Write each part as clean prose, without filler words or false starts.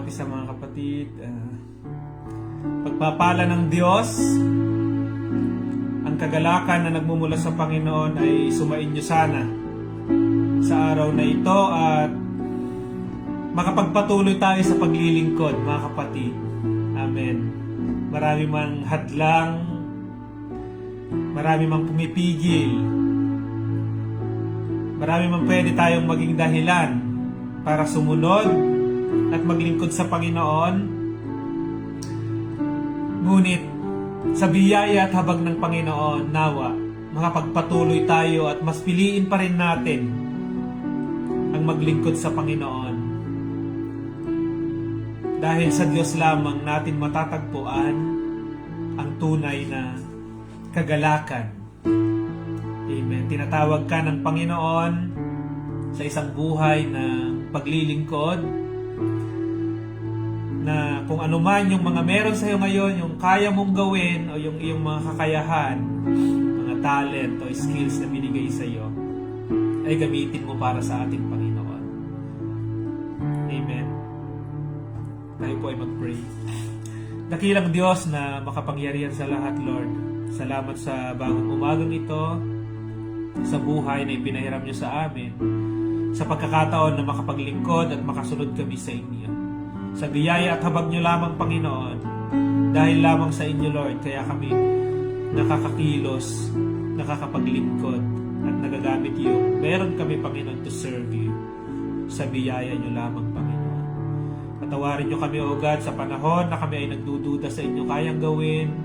isa mga kapatid. Pagpapala ng Diyos, ang kagalakan na nagmumula sa Panginoon ay sumainyo sana sa araw na ito at makapagpatuloy tayo sa paglilingkod mga kapatid. Amen. Marami mang hadlang, marami mang pumipigil, marami mang pwede tayong maging dahilan para sumunod at maglingkod sa Panginoon. Ngunit sa biyaya at habag ng Panginoon, nawa makapagpatuloy tayo at mas piliin pa rin natin ang maglingkod sa Panginoon. Dahil sa Diyos lamang natin matatagpuan ang tunay na kagalakan. Amen. Tinatawag ka ng Panginoon sa isang buhay na paglilingkod, na kung ano man yung mga meron sa iyo ngayon, yung kaya mong gawin o yung iyong mga kakayahan, mga talent o skills na binigay sa iyo, ay gamitin mo para sa ating Panginoon. Amen. Tayo po ay mag-pray. Dakilang Diyos na makapangyarihan sa lahat, Lord. Salamat sa bagong umagang ito, sa buhay na ipinahiram niyo sa amin, sa pagkakataon na makapaglingkod at makasunod kami sa inyo. Sa biyaya at habag niyo lamang, Panginoon, dahil lamang sa inyo, Lord, kaya kami nakakakilos, nakakapaglingkod, at nagagamit yung meron kami, Panginoon, to serve you. Sa biyaya niyo lamang, Panginoon. Patawarin niyo kami, O God, sa panahon na kami ay nagdududa sa inyo kayang gawin.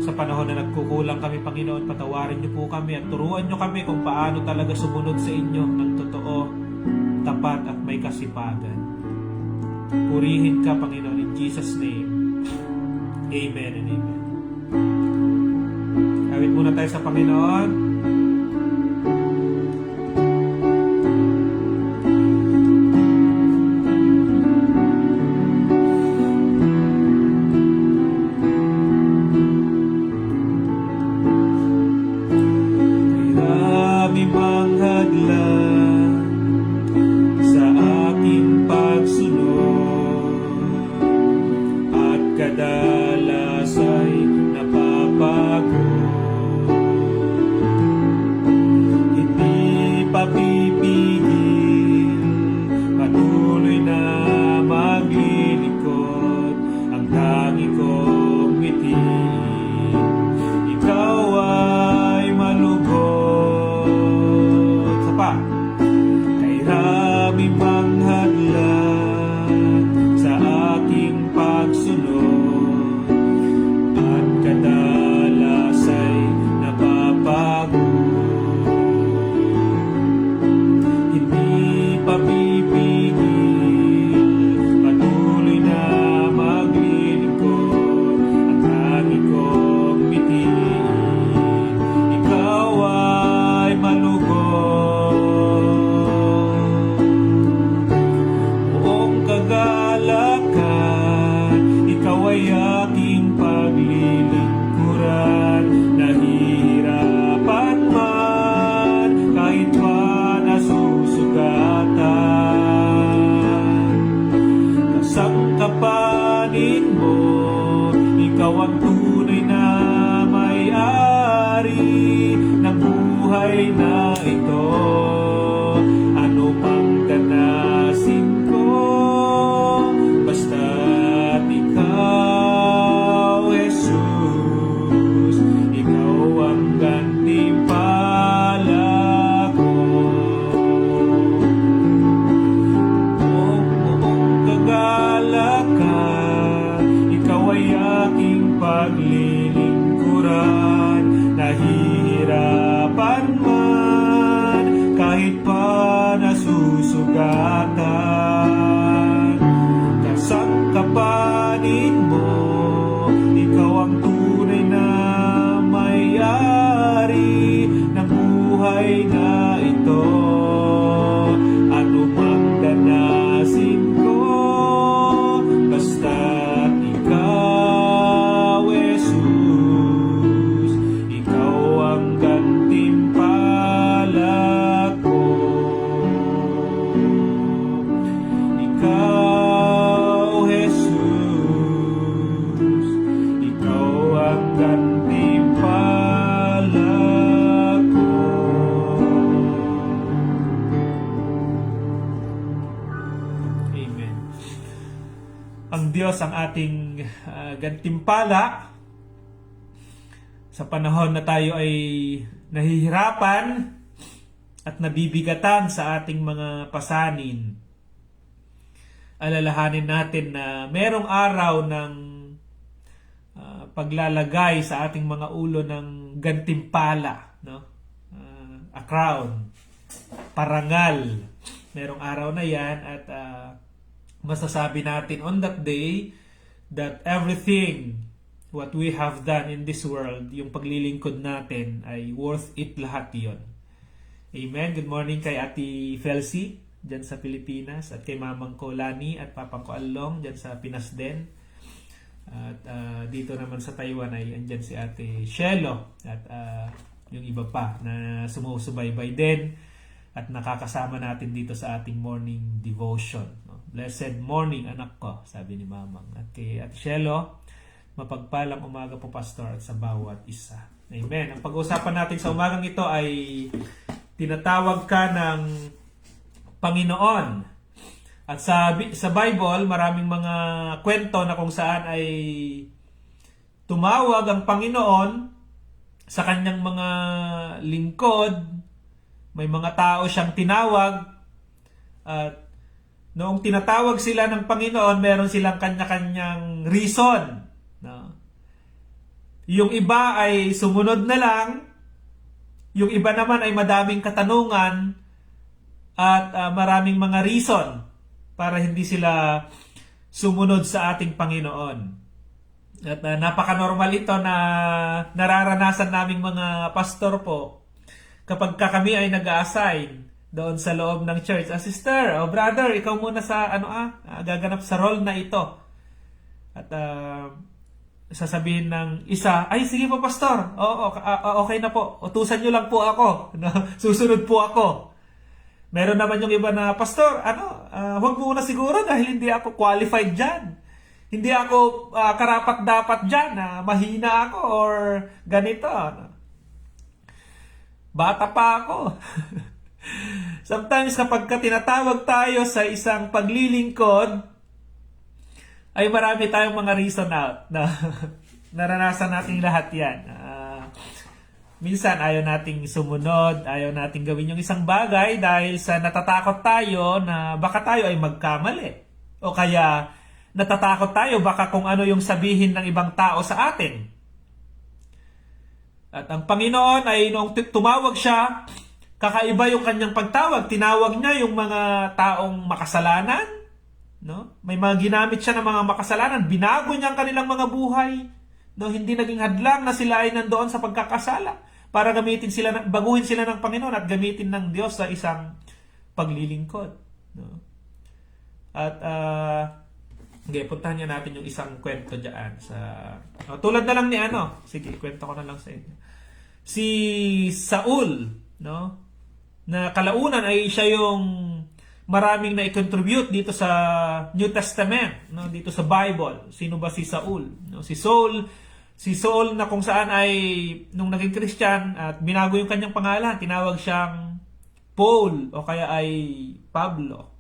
Sa panahon na nagkukulang kami, Panginoon, patawarin niyo po kami at turuan niyo kami kung paano talaga sumunod sa inyo ng totoo, tapat at may kasipagan. Purihin ka, Panginoon, in Jesus' name. Amen and amen. Awit muna tayo sa Panginoon. Kadalas ay napapagod, hindi papipigil, patuloy na maglilingkod, ang tangi kong ngiti. Ikaw ay malugod. Sa pa, kay rami mang hadlang sa aking pagsunod, kapanin mo, ikaw ang tunay na may-ari ng buhay na ito. Ano pang danasin ko, basta't ikaw, Jesus, ikaw ang gantimpala ko. Buong kagalakan, ikaw ay aking paglilingkuran. Nahihirapan man, kahit pa nasusugatan, kasangkapanin mo, ikaw ang tunay na may-ari ng buhay na ito. Ano mang danasin ko, basta't ikaw, Jesus, ikaw, Jesus, ikaw ang gantimpala ko. Amen. Ang Diyos ang ating gantimpala sa panahon na tayo ay nahihirapan at nabibigatan sa ating mga pasanin. Alalahanin natin na merong araw ng paglalagay sa ating mga ulo ng gantimpala, no? A crown, parangal. Merong araw na yan at masasabi natin on that day that everything what we have done in this world, yung paglilingkod natin ay worth it lahat yon. Amen. Good morning kay Ate Felcy dyan sa Pilipinas at kay Mamang ko Lani at Papang ko Along dyan sa Pinas din. At dito naman sa Taiwan ay andyan si Ate Shelo at yung iba pa na sumusubaybay din at nakakasama natin dito sa ating morning devotion. Blessed morning anak ko, sabi ni Mamang. At kay Ate Shelo, mapagpalang umaga po Pastor at sa bawat isa. Amen. Ang pag-uusapan natin sa umagang ito ay tinatawag ka ng Panginoon. At sa Bible, maraming mga kwento na kung saan ay tumawag ang Panginoon sa kanyang mga lingkod. May mga tao siyang tinawag. At noong tinatawag sila ng Panginoon, meron silang kanya-kanyang reason. No? Yung iba ay sumunod na lang. Yung iba naman ay madaming katanungan at maraming mga reason para hindi sila sumunod sa ating Panginoon. At napaka-normal ito na nararanasan naming mga pastor po kapag kami ay nag-a-assign doon sa loob ng church. Sister, brother, ikaw muna sa gaganap sa role na ito. At sasabihin ng isa, ay sige po pastor, okay na po, utusan nyo lang po ako, susunod po ako. Meron naman yung iba na, pastor, huwag mo na siguro dahil hindi ako qualified dyan. Hindi ako karapat-dapat dyan, mahina ako or ganito. Bata pa ako. Sometimes kapag tinatawag tayo sa isang paglilingkod, ay marami tayong mga reason out na naranasan natin lahat yan. Minsan ayaw nating sumunod, ayaw nating gawin yung isang bagay dahil sa natatakot tayo na baka tayo ay magkamali. O kaya natatakot tayo baka kung ano yung sabihin ng ibang tao sa atin. At ang Panginoon ay noong tumawag siya, kakaiba yung kanyang pagtawag. Tinawag niya yung mga taong makasalanan. No? May mga ginamit siya ng mga makasalanan. Binago niya ang kanilang mga buhay. No? Hindi naging hadlang na sila ay nandoon sa pagkakasala para baguhin sila ng Panginoon at gamitin ng Diyos sa isang paglilingkod. No? At puntahan niya natin yung isang kwento dyan. Tulad na lang ni sige, kwento ko na lang sa inyo. Si Saul, no? Na kalaunan ay siya yung maraming na i-contribute dito sa New Testament, no, dito sa Bible. Sino ba si Saul? No, si Saul na kung saan ay nung naging Christian at binago yung kanyang pangalan, tinawag siyang Paul o kaya ay Pablo.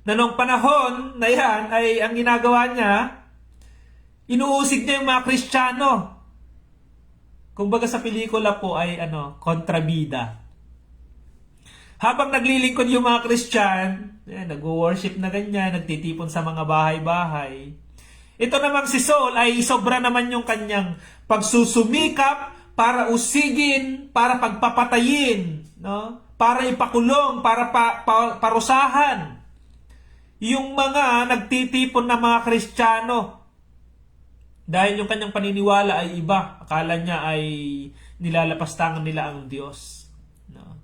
Na nung panahon na yan ay ang ginagawa niya, inuusig niya yung mga Kristiyano. Kumbaga sa pelikula po ay kontrabida. Habang naglilingkod yung mga Christian, nag-worship na ganyan, nagtitipon sa mga bahay-bahay. Ito namang si Saul ay sobra naman yung kanyang pagsusumikap para usigin, para pagpapatayin, no? Para ipakulong, para parusahan yung mga nagtitipon na mga Kristiyano. Dahil yung kanyang paniniwala ay iba. Akala niya ay nilalapastangan nila ang Diyos. No?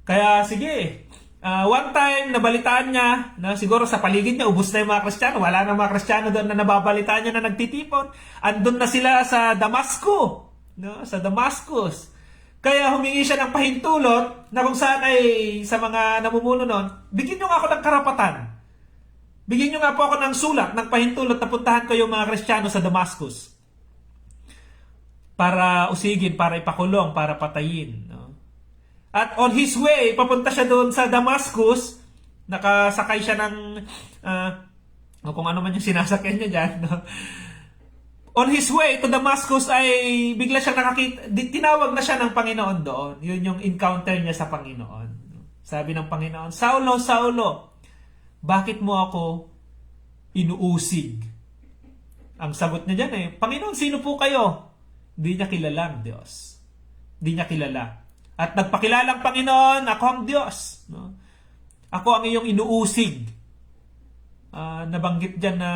Kaya sige, one time nabalitaan niya na siguro sa paligid niya ubos na yung mga Kristiyano. Wala na mga Kristiyano doon na nababalitaan niya na nagtitipon. Andun na sila sa Damasco, no? Sa Damascus. Kaya humingi siya ng pahintulot na kung saan ay sa mga namumuno noon, bigyan nyo nga ako ng karapatan. Bigyan nyo nga po ako ng sulat, ng pahintulot na puntahan ko yung mga Kristiyano sa Damascus. Para usigin, para ipakulong, para patayin. No? At on his way, papunta siya doon sa Damascus, nakasakay siya ng, kung ano man yung sinasakyan niya dyan, no? On his way to Damascus ay bigla siyang nakakita, tinawag na siya ng Panginoon doon. Yun yung encounter niya sa Panginoon. Sabi ng Panginoon, Saulo, Saulo, bakit mo ako inuusig? Ang sagot niya dyan Panginoon, sino po kayo? Hindi niya kilala ang Diyos. Hindi niya kilala. At nagpakilalang Panginoon, ako ang Diyos. No? Ako ang iyong inuusig. Nabanggit dyan na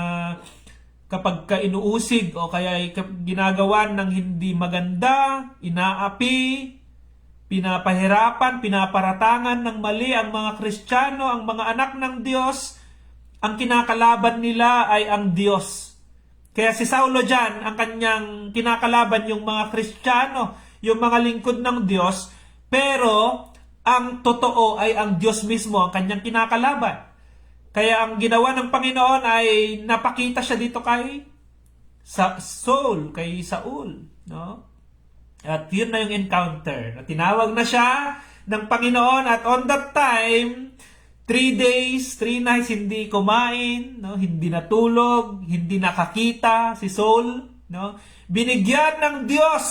kapag ka inuusig o kaya ginagawa ng hindi maganda, inaapi, pinapahirapan, pinaparatangan ng mali ang mga Kristiyano, ang mga anak ng Diyos, ang kinakalaban nila ay ang Diyos. Kaya si Saulo dyan, ang kanyang kinakalaban yung mga Kristiyano, yung mga lingkod ng Diyos, pero ang totoo ay ang Diyos mismo ang kanyang kinakalaban. Kaya ang ginawa ng Panginoon ay napakita siya dito kay Saul, kay Saul, no? At yun na yung encounter. Tinawag na siya ng Panginoon at on that time, 3 days, 3 nights hindi kumain, no? Hindi natulog, hindi nakakita si Saul, no? Binigyan ng Diyos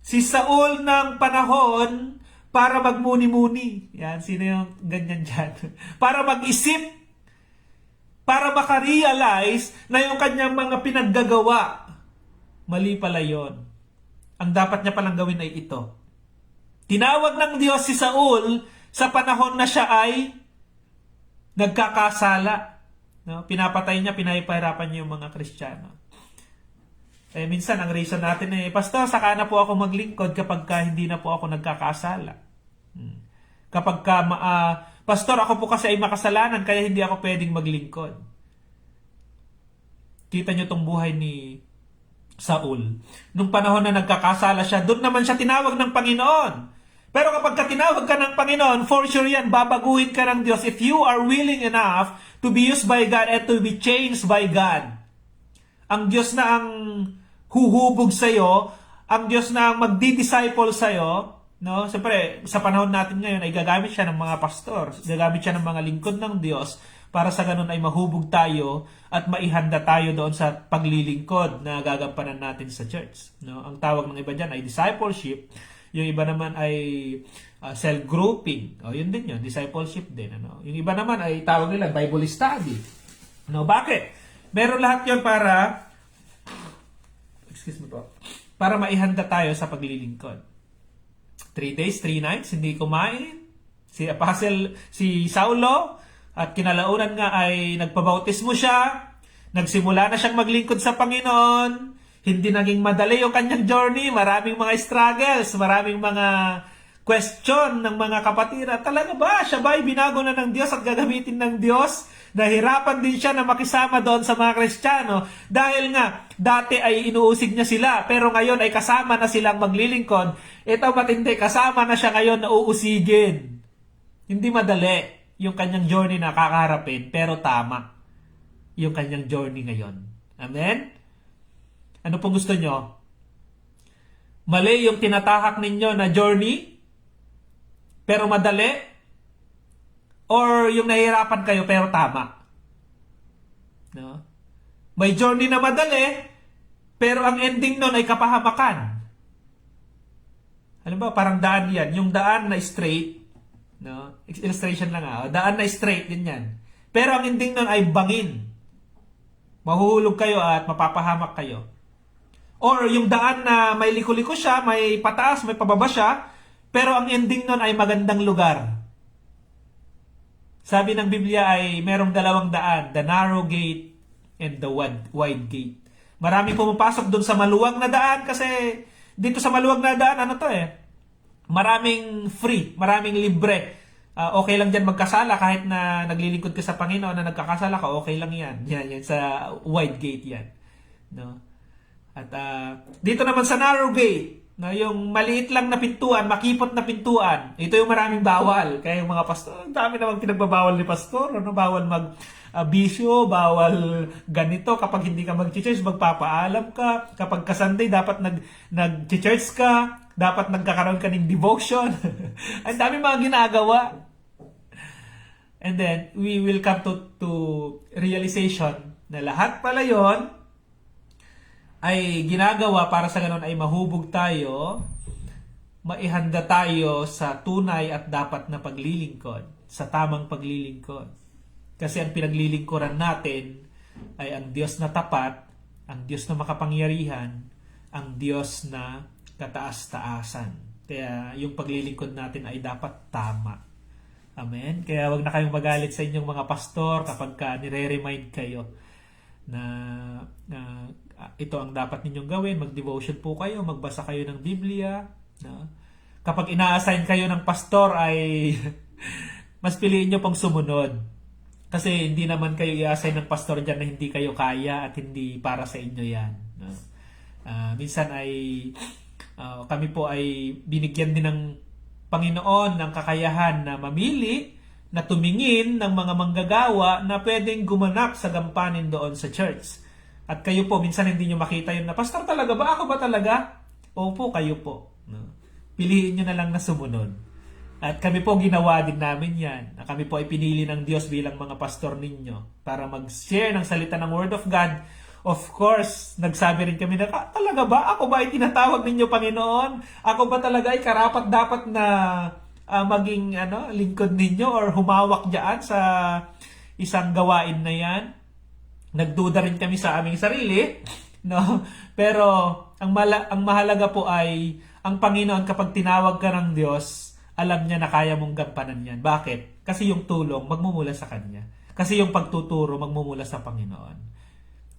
si Saul ng panahon para magmuni-muni. Yan, sino yung ganyan dyan? Para mag-isip. Para makarealize na yung kanyang mga pinaggagawa. Mali pala yun. Ang dapat niya palang gawin ay ito. Tinawag ng Diyos si Saul sa panahon na siya ay nagkakasala. No? Pinapatay niya, pinahirapan niya yung mga Kristiyano. Minsan, ang reason natin Pastor, saka na po ako maglingkod kapag hindi na po ako nagkakasala. Kapag Pastor, ako po kasi ay makasalanan, kaya hindi ako pwedeng maglingkod. Kita nyo tong buhay ni Saul. Nung panahon na nagkakasala siya, doon naman siya tinawag ng Panginoon. Pero kapag tinawag ka ng Panginoon, for sure yan, babaguhin ka ng Diyos if you are willing enough to be used by God and to be changed by God. Ang Diyos na ang huhubog sa'yo, ang Diyos na ang magdi-disciple sa'yo, no? Siyempre, sa panahon natin ngayon ay gagamit siya ng mga pastor, gagamit siya ng mga lingkod ng Diyos para sa ganun ay mahubog tayo at maihanda tayo doon sa paglilingkod na gagampanan natin sa church. No? Ang tawag ng iba dyan ay discipleship, yung iba naman ay cell grouping. O, yun din yun, discipleship din. Ano? Yung iba naman ay tawag nila Bible study. No, bakit? Meron lahat yun para maihanda tayo sa paglilingkod. 3 days, 3 nights, hindi kumain. Si Saulo, at kinalaunan nga ay nagpabautismo siya, nagsimula na siyang maglingkod sa Panginoon, hindi naging madali yung kanyang journey, maraming mga struggles, maraming mga question ng mga kapatid. Talaga ba? Siya ba ay binago na ng Diyos at gagamitin ng Diyos? Nahirapan din siya na makisama doon sa mga Kristiyano dahil nga dati ay inuusig niya sila pero ngayon ay kasama na silang maglilingkod. Ito matindi, kasama na siya ngayon na uusigin. Hindi madali yung kanyang journey na kakaharapin pero tama yung kanyang journey ngayon. Amen? Ano pong gusto nyo? Mali yung tinatahak ninyo na journey pero madali? Or yung nahihirapan kayo pero tama? No? May journey na madali, pero ang ending nun ay kapahamakan. Alam ba, parang daan yan. Yung daan na straight, no? Illustration lang daan na straight, din yan. Pero ang ending nun ay bangin. Mahuhulog kayo at mapapahamak kayo. Or yung daan na may liko-liko siya, may pataas, may pababa siya, pero ang ending nun ay magandang lugar. Sabi ng Biblia ay merong 2 daan, the narrow gate and the wide gate. Maraming pumapasok doon sa maluwag na daan kasi dito sa maluwag na daan, maraming free, maraming libre. Okay lang dyan magkasala kahit na naglilingkod ka sa Panginoon na nagkakasala ka, okay lang yan. Yan sa wide gate yan. No? At dito naman sa narrow gate, Na yung maliit lang na pintuan, makipot na pintuan, ito yung maraming bawal. Kaya yung mga pastor, ang dami namang pinagbabawal ni pastor. Ano, bawal bisyo, bawal ganito. Kapag hindi ka mag-church, magpapaalam ka. Kapag ka-Sunday, dapat nag-church ka. Dapat nagkakaroon ka ng devotion. Ang dami mga ginagawa. And then, we will come to realization na lahat pala yon ay ginagawa para sa ganun ay mahubog tayo, maihanda tayo sa tunay at dapat na paglilingkod, sa tamang paglilingkod. Kasi ang pinaglilingkuran natin ay ang Diyos na tapat, ang Diyos na makapangyarihan, ang Diyos na kataas-taasan. Kaya yung paglilingkod natin ay dapat tama. Amen? Kaya wag na kayong magalit sa inyong mga pastor kapag nire-remind kayo na ito ang dapat ninyong gawin, mag-devotion po kayo, magbasa kayo ng Biblia. No? Kapag ina-assign kayo ng pastor ay mas piliin nyo pang sumunod. Kasi hindi naman kayo i-assign ng pastor dyan na hindi kayo kaya at hindi para sa inyo yan. No? Minsan ay kami po ay binigyan din ng Panginoon ng kakayahan na mamili, na tumingin ng mga manggagawa na pwedeng gumanap sa gampanin doon sa church. At kayo po, minsan hindi nyo makita yun na, pastor talaga ba? Ako ba talaga? Opo, kayo po. No? Piliin nyo na lang na sumunod. At kami po, ginawa din namin yan. Kami po ay pinili ng Diyos bilang mga pastor ninyo para mag-share ng salita ng Word of God. Of course, nagsabi rin kami na, talaga ba? Ako ba ay tinatawag ninyo, Panginoon? Ako ba talaga ay karapat-dapat na maging lingkod ninyo or humawak diyan sa isang gawain na yan? Nagduda rin kami sa aming sarili, no? Pero ang mahalaga po ay ang Panginoon, kapag tinawag ka ng Diyos, alam niya na kaya mong gampanan yan. Bakit? Kasi yung tulong magmumula sa Kanya. Kasi yung pagtuturo magmumula sa Panginoon.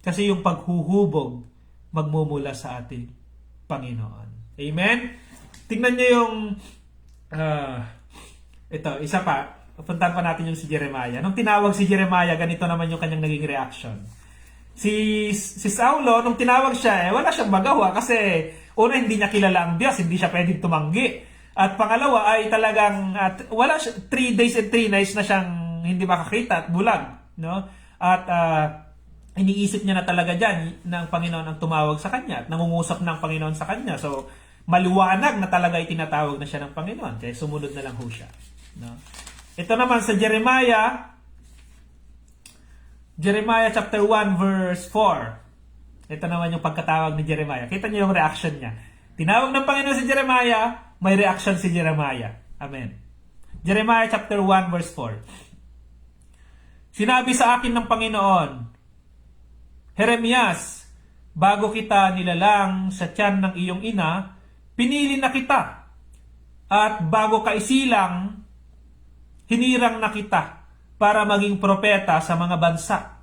Kasi yung paghuhubog magmumula sa ating Panginoon. Amen? Tingnan niyo yung ito, isa pa. Puntahan pa natin yung si Jeremiah. Nung tinawag si Jeremiah, ganito naman yung kanyang naging reaction. Si Saulo, nung tinawag siya, wala siyang magawa kasi una, hindi niya kilala ang Diyos, hindi siya pwedeng tumanggi. At pangalawa ay talagang wala siya, 3 days and 3 nights na siyang hindi makakita at bulag. No? At iniisip niya na talaga dyan na ang Panginoon ang tumawag sa kanya at nangungusap ng Panginoon sa kanya. So, maliwanag na talaga itinatawag na siya ng Panginoon. Kaya sumunod na lang ho siya. No? Ito naman sa Jeremiah chapter 1 verse 4. Ito naman yung pagkatawag ni Jeremiah. Kita niyo yung reaction niya. Tinawag ng Panginoon si Jeremiah, may reaction si Jeremiah. Amen. Jeremiah chapter 1 verse 4. Sinabi sa akin ng Panginoon, Jeremias, bago kita nilalang sa tiyan ng iyong ina, pinili na kita. At bago ka isilang, hinirang na kita para maging propeta sa mga bansa.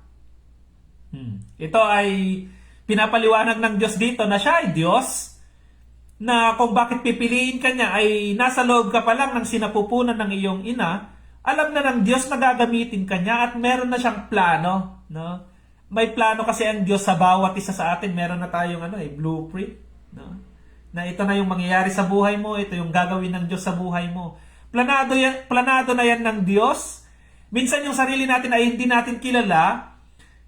Ito ay pinapaliwanag ng Diyos dito na siya ay Diyos, na kung bakit pipiliin ka niya ay nasa loob ka pa lang ng sinapupunan ng iyong ina, alam na ng Diyos na gagamitin ka niya at meron na siyang plano. No? May plano kasi ang Diyos sa bawat isa sa atin. Meron na tayong blueprint. No? Na ito na yung mangyayari sa buhay mo, ito yung gagawin ng Diyos sa buhay mo. Planado na yan ng Diyos. Minsan yung sarili natin ay hindi natin kilala,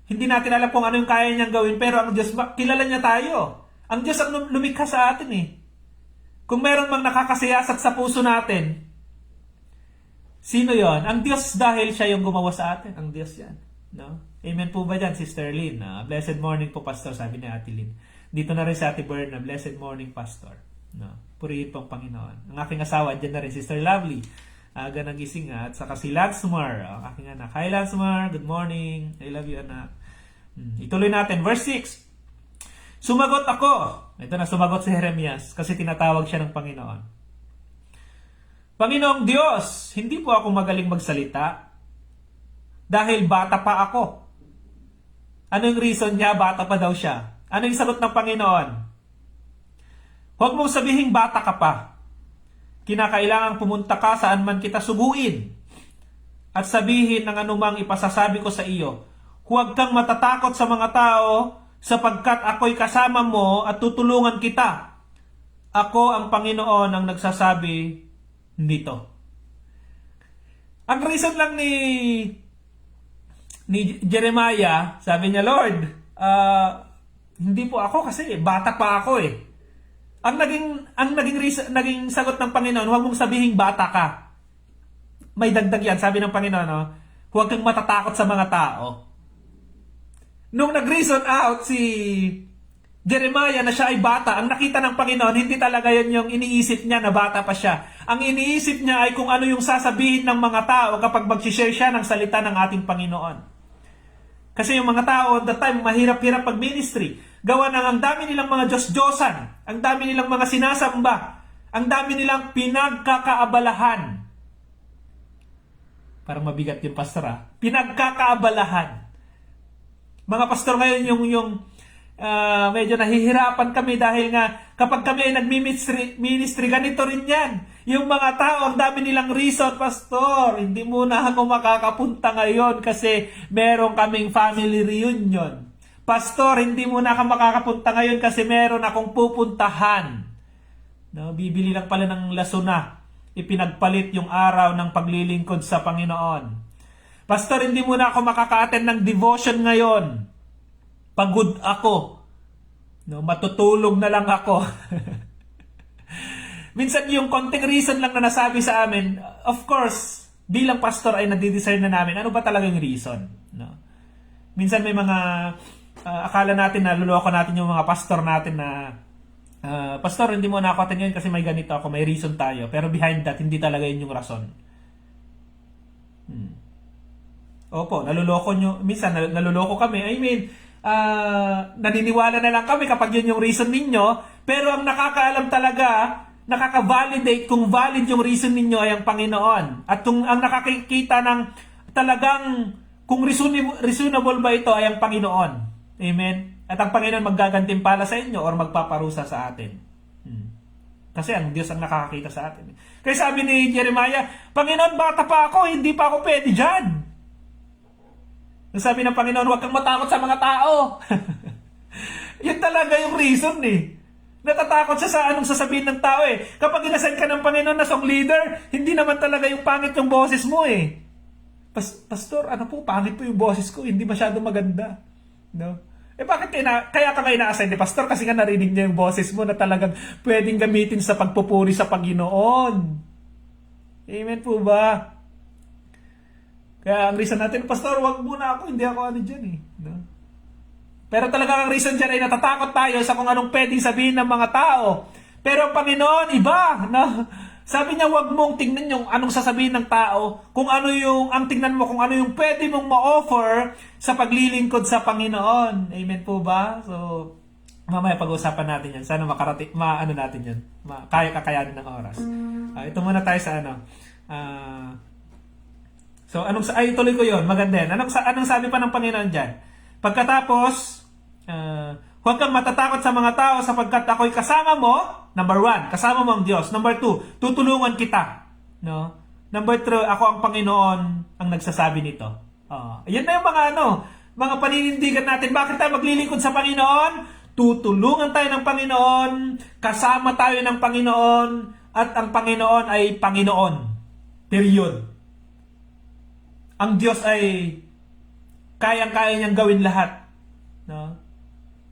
hindi natin alam kung ano yung kaya niyang gawin, pero ang Diyos, kilala niya tayo. Ang Diyos ang lumikha sa atin eh. Kung meron mang nakakasiyasat sa puso natin, sino yon? Ang Diyos, dahil siya yung gumawa sa atin. Ang Diyos yan. No? Amen po ba dyan, Sister Lynn? Blessed morning po, Pastor, sabi ni Ate Lynn. Dito na rin si Ate Berna, blessed morning, Pastor. No? Purihin po ang Panginoon. Ang aking asawa, dyan na rin, Sister Lovely. Aga nagising at saka si Lansmar, ang aking anak. Hi Lansmar, good morning. I love you, anak. Ituloy natin, verse 6. Sumagot ako. Ito na, sumagot si Jeremias kasi tinatawag siya ng Panginoon. Panginoong Diyos, hindi po ako magaling magsalita dahil bata pa ako. Ano yung reason niya? Bata pa daw siya. Ano yung sagot ng Panginoon? Huwag mong sabihing bata ka pa. Kinakailangang pumunta ka saan man kita suguin at sabihin ng anumang ipasasabi ko sa iyo. Huwag kang matatakot sa mga tao sapagkat ako'y kasama mo at tutulungan kita. ako ang Panginoon ang nagsasabi nito. Ang reason lang ni Jeremiah, sabi niya, Lord, hindi po ako kasi bata pa ako eh. Naging sagot ng Panginoon, huwag mong sabihing bata ka. May dagdag yan, sabi ng Panginoon, no? Huwag kang matatakot sa mga tao. Nung nag-reason out si Jeremiah na siya ay bata, ang nakita ng Panginoon, hindi talaga yun yung iniisip niya na bata pa siya. Ang iniisip niya ay kung ano yung sasabihin ng mga tao kapag mag-share siya ng salita ng ating Panginoon. Kasi yung mga tao at that time, mahirap-hirap pag-ministry. Gawa ng ang dami nilang mga Diyos-Diyosan, ang dami nilang mga sinasamba, ang dami nilang pinagkakaabalahan. Parang mabigat yung pastor, pinagkakaabalahan. Mga pastor ngayon medyo nahihirapan kami dahil nga kapag kami ay nag-ministry, ganito rin yan. Yung mga tao, ang dami nilang reason, pastor, hindi muna ako makakapunta ngayon kasi meron kaming family reunion. Pastor, hindi muna ako makakapunta ngayon kasi meron akong pupuntahan. No, bibili lang pala ng lasuna. Ipinagpalit yung araw ng paglilingkod sa Panginoon. Pastor, hindi muna ako makaka-attend ng devotion ngayon. Pagod ako. No, matutulog na lang ako. Minsan yung konting reason lang na nasabi sa amin, of course, bilang pastor ay nadidiscern na namin, ano ba talaga yung reason? No? Minsan may mga, akala natin na luloko natin yung mga pastor natin na, pastor, hindi mo na ako attend ngayon kasi may ganito ako, may reason tayo. Pero behind that, hindi talaga yun yung rason. Opo, naluloko nyo. Minsan, naluloko kami. I mean, naniniwala na lang kami kapag yun yung reason ninyo. Pero ang nakakaalam talaga, nakaka-validate kung valid yung reason ninyo ay ang Panginoon. At kung ang nakakikita ng talagang, kung reasonable ba ito ay ang Panginoon. Amen? At ang Panginoon maggagantimpala sa inyo or magpaparusa sa atin. Kasi ang Diyos ang nakakakita sa atin. Kaya sabi ni Jeremiah, Panginoon, bata pa ako, hindi pa ako pwede dyan. Sabi ng Panginoon, huwag kang matakot sa mga tao. Yun talaga yung reason eh. Natatakot siya sa anong sasabihin ng tao eh. Kapag inasign ka ng Panginoon na song leader, hindi naman talaga yung pangit yung boses mo eh. Pastor, ano po, pangit po yung boses ko, hindi masyado maganda. No? Eh bakit kaya ka nga ina-assign ni Pastor? Kasi nga narinig niya yung boses mo na talagang pwedeng gamitin sa pagpupuri sa Panginoon. Amen po ba? Kaya ang reason natin, Pastor, wag muna ako, hindi ako ano dyan eh. No? Pero talaga ang reason dyan ay natatakot tayo sa kung anong pwedeng sabihin ng mga tao. Pero ang Panginoon, iba. No? Sabi niya, wag mong tingnan yung anong sasabihin ng tao, kung ano yung, ang tingnan mo kung ano yung pwede mong ma-offer sa paglilingkod sa Panginoon. Amen po ba? So, mamaya pag-uusapan natin yan. Sana maano natin yan. Kakayanin ng oras. Ito muna tayo sa ano. So, tuloy ko yon, maganda yan. Anong sabi pa ng Panginoon dyan? Pagkatapos, huwag kang matatakot sa mga tao sapagkat ako'y kasama mo. Number 1, kasama mo ang Diyos. Number 2, tutulungan kita. No? Number 3, ako ang Panginoon ang nagsasabi nito. Yan na yung mga paninindigan natin. Bakit tayo maglilingkod sa Panginoon? Tutulungan tayo ng Panginoon, kasama tayo ng Panginoon, at ang Panginoon ay Panginoon. Period. Ang Diyos ay kayang-kaya niyang gawin lahat. No?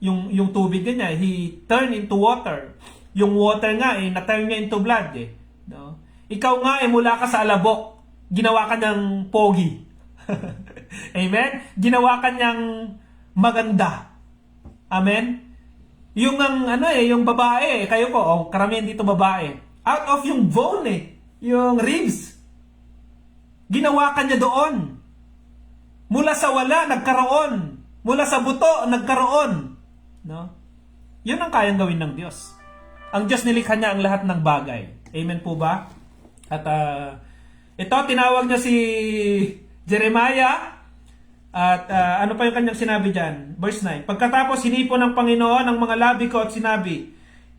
Yung tubig niya, He turned into water. Yung water nga, na-turn niya into blood. No? Ikaw nga, mula ka sa alabok, ginawa ka niyang pogi. Amen? Ginawa ka niyang maganda. Amen? Yung yung babae, kayo po, karamihan dito babae, out of yung bone yung ribs, ginawa ka niya doon. Mula sa wala, nagkaroon. Mula sa buto, nagkaroon. No? Yun ang kayang gawin ng Diyos. Ang Diyos nilikha niya ang lahat ng bagay. Amen po ba? At ito, tinawag niya si Jeremiah. At ano pa yung kanyang sinabi dyan? Verse 9. Pagkatapos hinipon ng Panginoon ang mga labi ko at sinabi,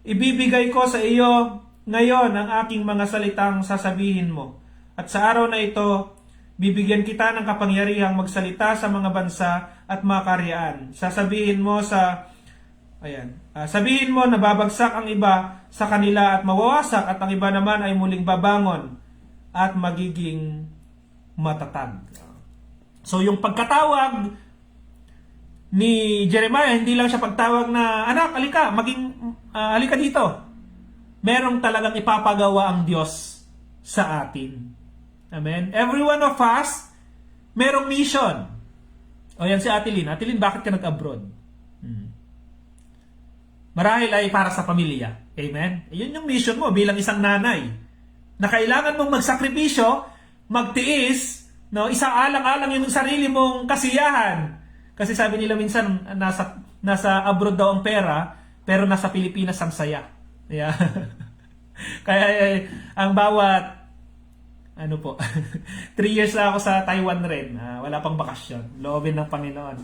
ibibigay ko sa iyo ngayon ang aking mga salitang sasabihin mo. At sa araw na ito, bibigyan kita ng kapangyarihang magsalita sa mga bansa at mga karyaan. Sasabihin mo sa Ayan. Sabihin mo na babagsak ang iba sa kanila at mawawasak at ang iba naman ay muling babangon at magiging matatag. So yung pagkatawag ni Jeremiah, hindi lang siya pagtawag na, anak, halika, halika dito. Merong talagang ipapagawa ang Diyos sa atin. Amen? Every one of us, merong mission. O yan si Ate Lynn. Ate Lynn, bakit ka nag-abroad? Marahil ay para sa pamilya. Amen? Yun yung mission mo bilang isang nanay. Na kailangan mong magsakripisyo, magtiis, no? Isaalang-alang yung sarili mong kasiyahan. Kasi sabi nila minsan, nasa abroad daw ang pera, pero nasa Pilipinas ang saya. Yeah. Kaya ang bawat, 3 years na ako sa Taiwan rin. Wala pang bakasyon. Loobin ng Panginoon.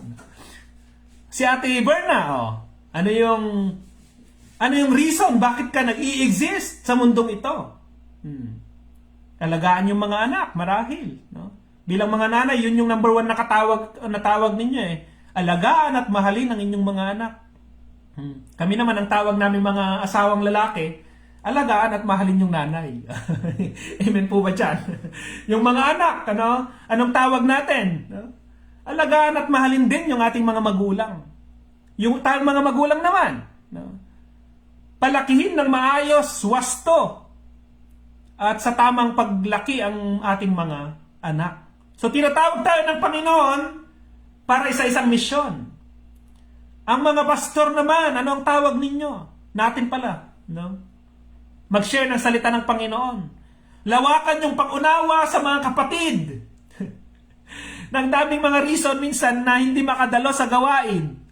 Si Ate Berna, ano yung reason bakit ka nag-i-exist sa mundong ito? Alagaan yung mga anak, marahil, no? Bilang mga nanay, yun yung number 1 na tawag ninyo eh. Alagaan at mahalin ang inyong mga anak. Kami naman, ang tawag namin mga asawang lalaki, alagaan at mahalin yung nanay. Amen po ba dyan? Yung mga anak, anong tawag natin? No? Alagaan at mahalin din yung ating mga magulang. Yung tayong mga magulang naman, no? Palakihin ng maayos, wasto, at sa tamang paglaki ang ating mga anak. So tinatawag tayo ng Panginoon para isa-isang misyon. Ang mga pastor naman, ano ang tawag ninyo? Natin pala, no? Mag-share ng salita ng Panginoon. Lawakan yung pag-unawa sa mga kapatid. Nang daming mga reason minsan na hindi makadalo sa gawain.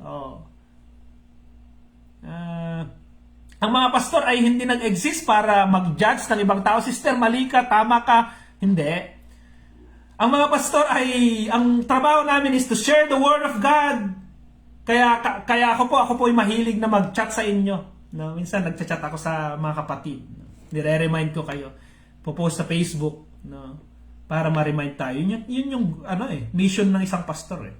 Ang mga pastor ay hindi nag-exist para mag-judge ng ibang tao. Sister, mali ka, tama ka. Hindi. Ang mga pastor ang trabaho namin is to share the word of God. Kaya ako po ay mahilig na mag-chat sa inyo. No? Minsan nagchat-chat ako sa mga kapatid. Nire-remind ko kayo. Popost sa Facebook, no? Para ma-remind tayo. Yun yung mission ng isang pastor eh.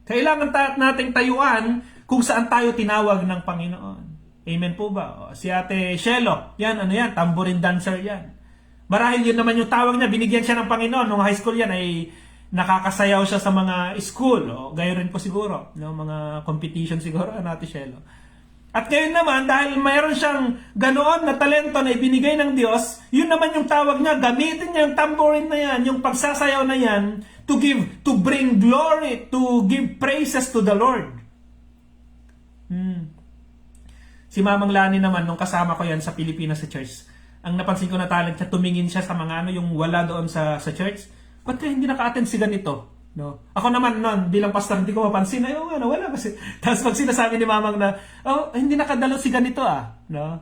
Kailangan nating tayuan kung saan tayo tinawag ng Panginoon. Amen po ba? Si Ate Shelo, yan, tambourine dancer yan. Marahil yun naman yung tawag niya, binigyan siya ng Panginoon. Nung high school yan ay nakakasayaw siya sa mga school. Gayon rin po siguro, no? Mga competition siguro, Ate Shelo. At ngayon naman, dahil mayroon siyang ganoon na talento na ibinigay ng Diyos, yun naman yung tawag niya, gamitin niya yung tambourine na yan, yung pagsasayaw na yan, to bring glory, to give praises to the Lord. Si Mamang Lani naman, nung kasama ko yan sa Pilipinas sa church, ang napansin ko na talent siya, tumingin siya sa mga yung wala doon sa church. Ba't kaya hindi naka-attend si ganito? No? Ako naman noon, bilang pastor, hindi ko mapansin. Wala kasi. Tapos pag sinasabi ni Mamang na, hindi nakadalo si ganito No?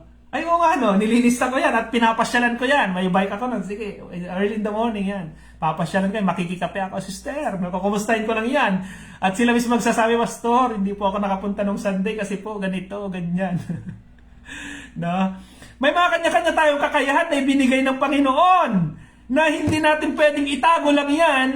Nililista ko yan at pinapasyalan ko yan. May bike ako nun. Sige, early in the morning yan. Papasyalan ko yan, makikikape ako, sister. Kukumustahin ko lang yan. At sila mismo magsasabi, pastor, hindi po ako nakapunta nung Sunday kasi po ganito, ganyan. No? May mga kanya-kanya tayong kakayahan na ibinigay ng Panginoon na hindi natin pwedeng itago lang yan,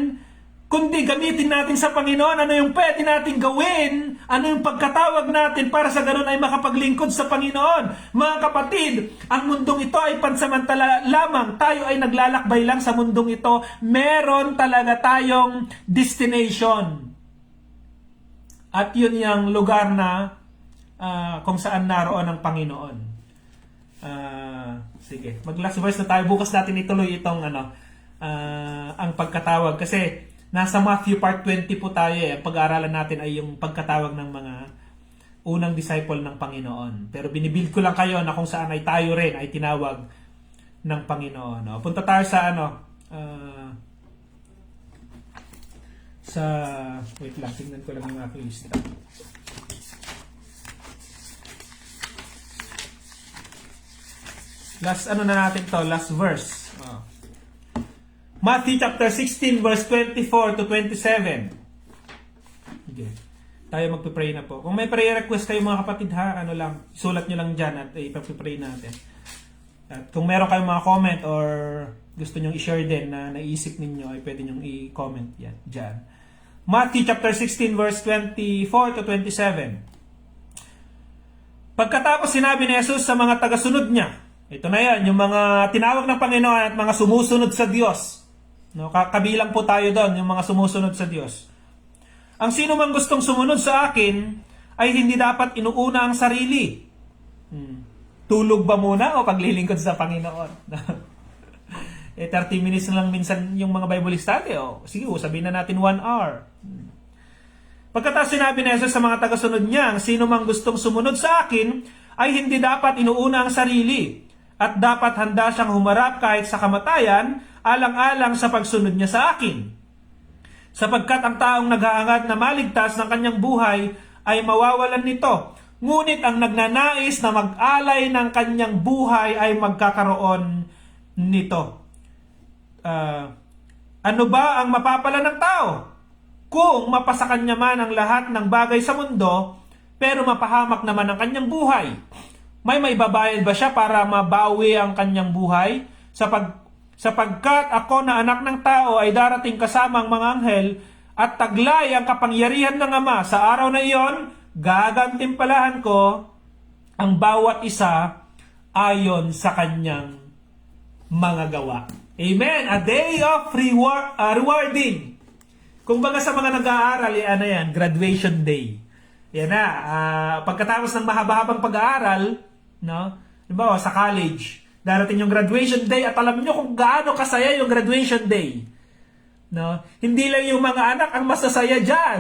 kundi gamitin natin sa Panginoon. Ano yung pwede natin gawin? Ano yung pagkatawag natin para sa ganun ay makapaglingkod sa Panginoon? Mga kapatid, ang mundong ito ay pansamantala lamang. Tayo ay naglalakbay lang sa mundong ito. Meron talaga tayong destination. At yun yung lugar na kung saan naroon ang Panginoon. Sige, mag-last verse na tayo. Bukas natin ituloy itong ang pagkatawag. Kasi nasa Matthew part 20 po tayo eh. Ang pag-aaralan natin ay yung pagkatawag ng mga unang disciple ng Panginoon. Pero binibuild ko lang kayo na kung saan ay tayo rin ay tinawag ng Panginoon. No? Punta tayo sa wait lang, tingnan ko lang yung aking lista. Last last verse. Matthew chapter 16 verse 24 to 27. Okay. Tayo magpe-pray na po. Kung may prayer request kayo mga kapatid isulat nyo lang dyan at ipag-pray natin. At kung meron kayong mga comment or gusto nyong i-share din na naisip ninyo ay pwede nyong i-comment yan dyan. Matthew chapter 16 verse 24 to 27. Pagkatapos sinabi ni Jesus sa mga tagasunod niya, ito na yan, yung mga tinawag ng Panginoon at mga sumusunod sa Diyos. No, kabilang po tayo doon, yung mga sumusunod sa Diyos. Ang sino man gustong sumunod sa akin, ay hindi dapat inuuna ang sarili. Tulog ba muna o paglilingkod sa Panginoon? 30 minutes na lang minsan yung mga Bible study. Sige, sabihin na natin 1 hour. Pagkatapos sinabi ni Jesus sa mga tagasunod niya, ang sino man gustong sumunod sa akin, ay hindi dapat inuuna ang sarili. At dapat handa siyang humarap kahit sa kamatayan, alang-alang sa pagsunod niya sa akin. Sapagkat ang taong naghahangad na maligtas ng kanyang buhay ay mawawalan nito. Ngunit ang nagnanais na mag-alay ng kanyang buhay ay magkakaroon nito. Ano ba ang mapapala ng tao? Kung mapasakan niya man ang lahat ng bagay sa mundo, pero mapahamak naman ang kanyang buhay. May maibabayad ba siya para mabawi ang kanyang buhay? Sapagkat ako na anak ng tao ay darating kasama ang mga anghel at taglay ang kapangyarihan ng Ama. Sa araw na iyon, gagantimpalahan ko ang bawat isa ayon sa kanyang mga gawa. Amen! A day of rewarding. Kung baga sa mga nag-aaral, yan, graduation day. Yan na, pagkatapos ng mahaba-habang pag-aaral, no? Diba, sa college, darating yung graduation day at alam nyo kung gaano kasaya yung graduation day. No? Hindi lang yung mga anak ang masasaya dyan.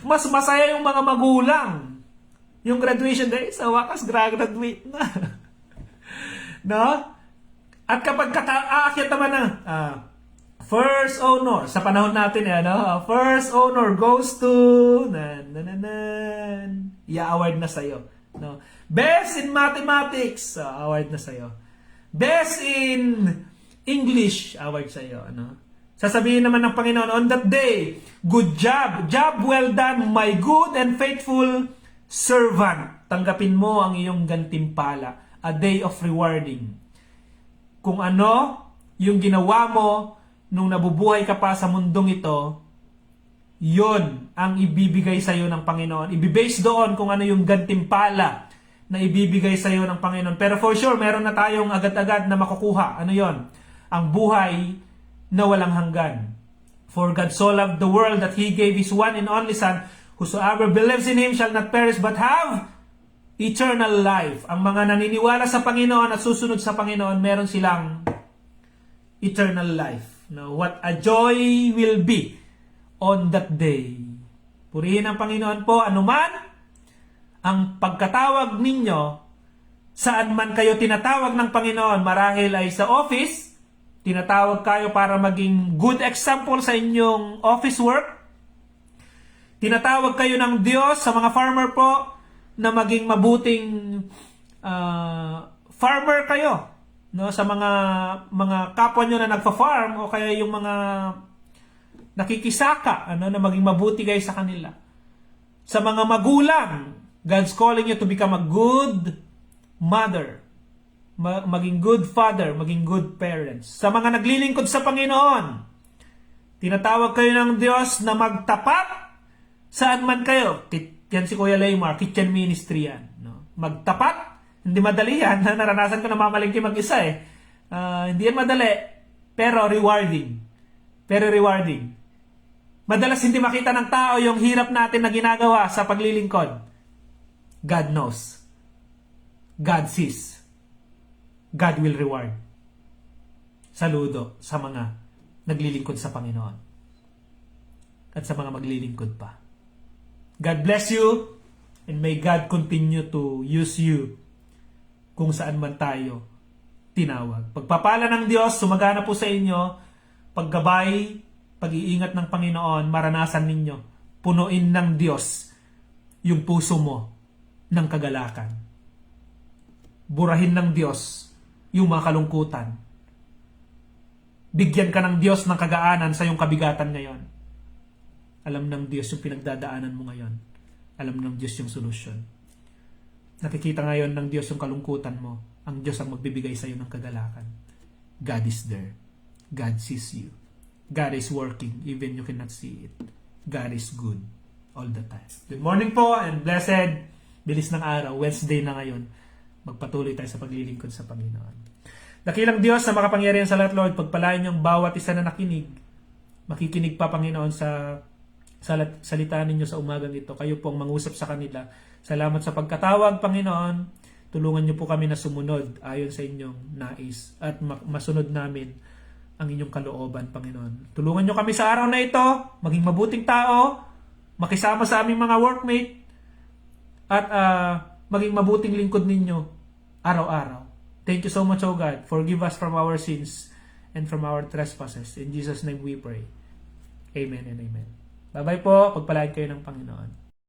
Mas masaya yung mga magulang. Yung graduation day, sa wakas, graduate na. No? At kapag aakyat naman na, first honor, sa panahon natin, first honor goes to, i-award na sa'yo. No? Best in mathematics, award na sa'yo. Best in English, award sa'yo. Sasabihin naman ng Panginoon, on that day, good job, job well done, my good and faithful servant. Tanggapin mo ang iyong gantimpala, a day of rewarding. Kung ano yung ginawa mo nung nabubuhay ka pa sa mundong ito, yon ang ibibigay sa iyo ng Panginoon. Ibibase doon kung ano yung gantimpala na ibibigay sa iyo ng Panginoon. Pero for sure, meron na tayong agad-agad na makukuha. Ano yon? Ang buhay na walang hanggan. For God so loved the world that He gave His one and only Son, whosoever believes in Him shall not perish but have eternal life. Ang mga naniniwala sa Panginoon at susunod sa Panginoon, meron silang eternal life. Now, what a joy will be on that day. Purihin ang Panginoon po, anuman ang pagkatawag ninyo, saan man kayo tinatawag ng Panginoon, marahil ay sa office, tinatawag kayo para maging good example sa inyong office work, tinatawag kayo ng Diyos sa mga farmer po, na maging mabuting farmer kayo, no, sa mga kapwa nyo na nagfa-farm o kaya yung mga nakikisaka, na maging mabuti kayo sa kanila. Sa mga magulang, God's calling you to become a good mother, maging good father, maging good parents. Sa mga naglilingkod sa Panginoon, tinatawag kayo ng Diyos na magtapat saan man kayo. Yan si Kuya Laymar, kitchen ministry yan. No? Magtapat, hindi madali yan. Naranasan ko na mamalingki mag-isa eh. Hindi yan madali, pero rewarding. Very rewarding. Madalas hindi makita ng tao yung hirap natin na ginagawa sa paglilingkod. God knows. God sees. God will reward. Saludo sa mga naglilingkod sa Panginoon. At sa mga maglilingkod pa. God bless you and may God continue to use you kung saan man tayo tinawag. Pagpapala ng Diyos, sumagana po sa inyo, paggabay, pag-iingat ng Panginoon, maranasan ninyo, punuin ng Diyos yung puso mo ng kagalakan. Burahin ng Diyos yung mga kalungkutan. Bigyan ka ng Diyos ng kagaanan sa iyong kabigatan ngayon. Alam ng Diyos yung pinagdadaanan mo ngayon. Alam ng Diyos yung solusyon. Nakikita ngayon ng Diyos yung kalungkutan mo. Ang Diyos ang magbibigay sa iyo ng kagalakan. God is there. God sees you. God is working even you cannot see it. God is good all the time. Good morning po and blessed Bilis ng araw, Wednesday na ngayon. Magpatuloy tayo sa paglilingkod sa Panginoon. Dakilang Diyos na makapangyarihan sa lahat, Lord, pagpalain niyong bawat isa na nakinig, makikinig pa, Panginoon, sa salita ninyo sa umagang ito. Kayo pong mangusap sa kanila. Salamat sa pagkatawag, Panginoon. Tulungan niyo po kami na sumunod ayon sa inyong nais at masunod namin ang inyong kalooban, Panginoon. Tulungan niyo kami sa araw na ito, maging mabuting tao, makisama sa aming mga workmate, at maging mabuting lingkod ninyo araw-araw. Thank you so much, O God. Forgive us from our sins and from our trespasses. In Jesus' name we pray. Amen and amen. Bye-bye po. Pagpalain kayo ng Panginoon.